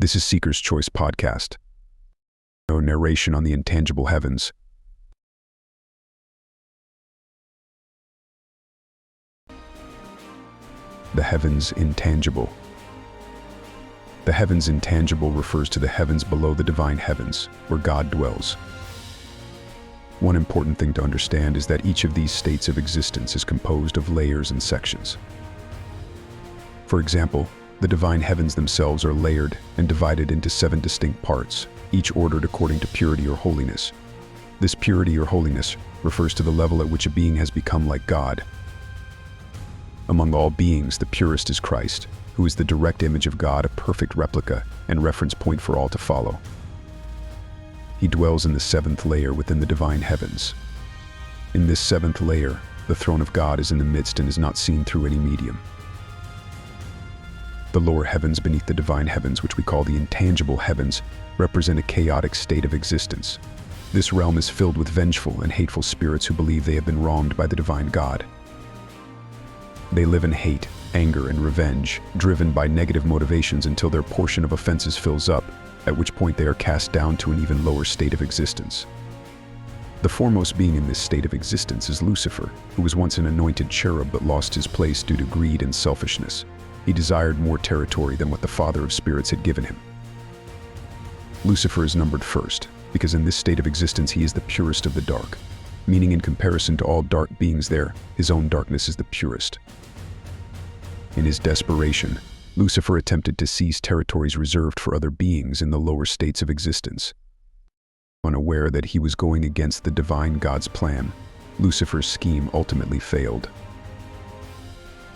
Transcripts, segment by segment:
This is Seeker's Choice Podcast. No narration on the intangible heavens. The heavens intangible. The heavens intangible refers to the heavens below the divine heavens, where God dwells. One important thing to understand is that each of these states of existence is composed of layers and sections. For example, the divine heavens themselves are layered and divided into 7 distinct parts, each ordered according to purity or holiness. This purity or holiness refers to the level at which a being has become like God. Among all beings, the purest is Christ, who is the direct image of God, a perfect replica and reference point for all to follow. He dwells in the 7th layer within the divine heavens. In this 7th layer, the throne of God is in the midst and is not seen through any medium. The lower heavens beneath the divine heavens, which we call the intangible heavens, represent a chaotic state of existence. This realm is filled with vengeful and hateful spirits who believe they have been wronged by the divine God. They live in hate, anger, and revenge, driven by negative motivations until their portion of offenses fills up, at which point they are cast down to an even lower state of existence. The foremost being in this state of existence is Lucifer, who was once an anointed cherub but lost his place due to greed and selfishness. He desired more territory than what the Father of Spirits had given him. Lucifer is numbered first, because in this state of existence he is the purest of the dark, meaning in comparison to all dark beings there, his own darkness is the purest. In his desperation, Lucifer attempted to seize territories reserved for other beings in the lower states of existence. Unaware that he was going against the divine God's plan, Lucifer's scheme ultimately failed.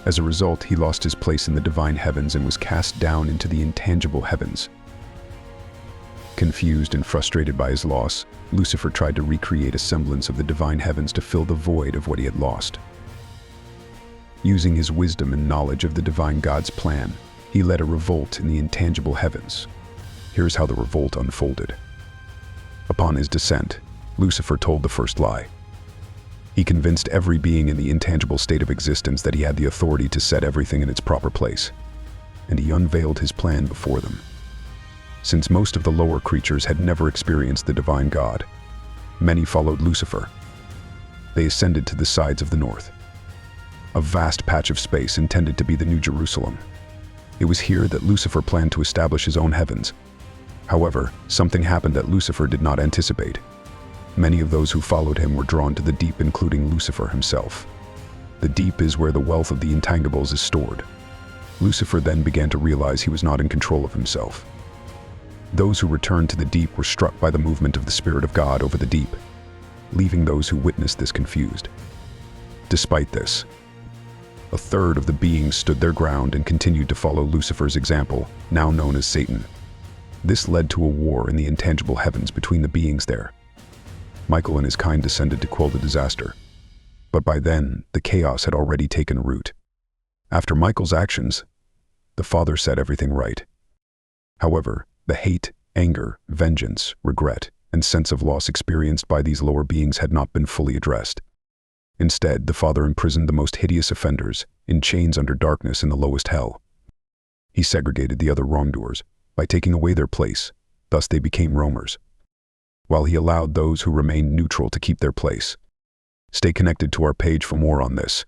As a result, he lost his place in the divine heavens and was cast down into the intangible heavens. Confused and frustrated by his loss, Lucifer tried to recreate a semblance of the divine heavens to fill the void of what he had lost. Using his wisdom and knowledge of the divine God's plan, he led a revolt in the intangible heavens. Here's how the revolt unfolded. Upon his descent, Lucifer told the first lie. He convinced every being in the intangible state of existence that he had the authority to set everything in its proper place, and he unveiled his plan before them. Since most of the lower creatures had never experienced the divine God, many followed Lucifer. They ascended to the sides of the north, a vast patch of space intended to be the New Jerusalem. It was here that Lucifer planned to establish his own heavens. However, something happened that Lucifer did not anticipate. Many of those who followed him were drawn to the deep, including Lucifer himself. The deep is where the wealth of the intangibles is stored. Lucifer then began to realize he was not in control of himself. Those who returned to the deep were struck by the movement of the Spirit of God over the deep, leaving those who witnessed this confused. Despite this, a third of the beings stood their ground and continued to follow Lucifer's example, now known as Satan. This led to a war in the intangible heavens between the beings there. Michael and his kind descended to quell the disaster. But by then, the chaos had already taken root. After Michael's actions, the Father set everything right. However, the hate, anger, vengeance, regret, and sense of loss experienced by these lower beings had not been fully addressed. Instead, the Father imprisoned the most hideous offenders in chains under darkness in the lowest hell. He segregated the other wrongdoers by taking away their place, thus they became roamers, while he allowed those who remained neutral to keep their place. Stay connected to our page for more on this.